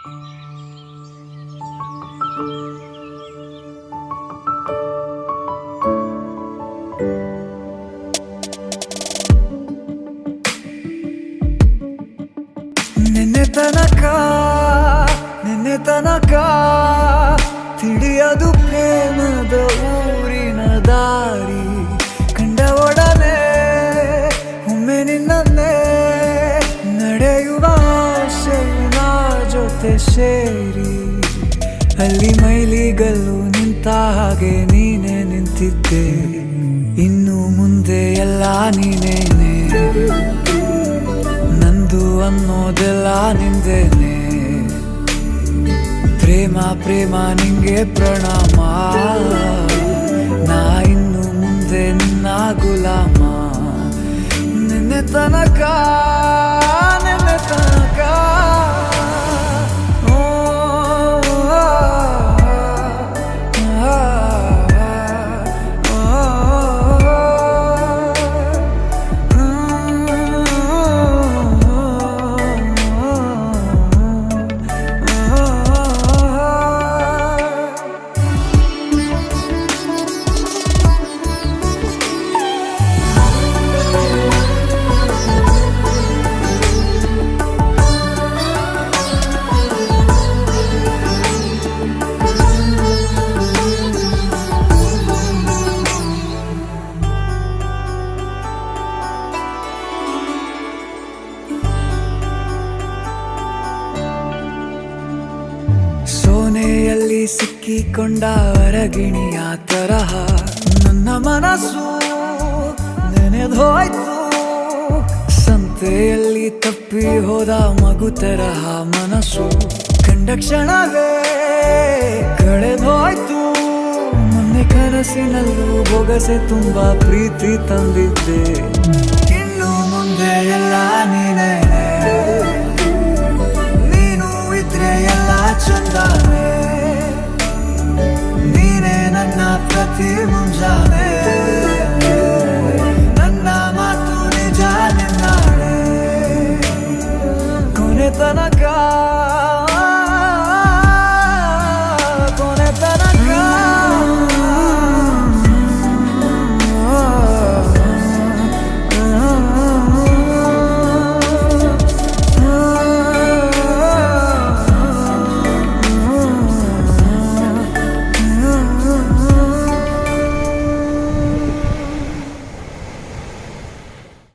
ನಿನ್ನೆ ತನಕ ತಿಳಿಯದು ಪ್ರೇಮದ ಊರಿನ ದಾರಿ. ಕಂಡ ಒಡನೆ ಒಮ್ಮೆ ನಿನ್ನೇ ನಡೆಯುವ ಆಸೆಯ ಜೊತೆ ಸೇರಿ, ಅಲ್ಲಿ ಮೈಲಿಗಲ್ಲು ನಿಂತ ಹಾಗೆ ನೀನೆ ನಿಂತಿದ್ದೆ. ಇನ್ನು ಮುಂದೆ ಎಲ್ಲ ನೀನೇನೆ, ನಂದು ಅನ್ನೋದೆಲ್ಲ ನಿಂದೇನೆ. ಪ್ರೇಮ ಪ್ರೇಮ ನಿಂಗೆ ಪ್ರಣಾಮ, ನಾ ಇನ್ನು ಮುಂದೆ ನಿನ್ನ ಗುಲಾಮ. ನಿನ್ನೆ ತನಕ ಸೋನೆಯಲ್ಲಿ ಸಿಕ್ಕಿಕೊಂಡ ಅರಗಿಣಿಯ ತರಹ ನನ್ನ ಮನಸ್ಸು ನೆನೆದೋಯ್ತು. ಸಂತೆಯಲ್ಲಿ ತಪ್ಪಿ ಹೋದ ಮಗು ತರಹ ಮನಸ್ಸು ಕಂಡ ಕ್ಷಣವೇ ಕಳೆದೋಯ್ತು. ಮೊನ್ನೆ ಕನಸಿನಲ್ಲೂ ಬೊಗಸೆ ತುಂಬಾ ಪ್ರೀತಿ ತಂದಿದ್ದೆ. ಇನ್ನು ಮುಂದೆ ಎಲ್ಲ ನೀನೇ, ನೀನು ಇದ್ರೆ ಎಲ್ಲ ಚಂದಾನೆ. ನೀನೇ ನನ್ನ ಪ್ರತಿ ಮುಂಜಾನೆ, ನನ್ನ ಮಾತು ನಿಜ ನಿನ್ನಾಡೆ. ಕೊನೆ ತನಕ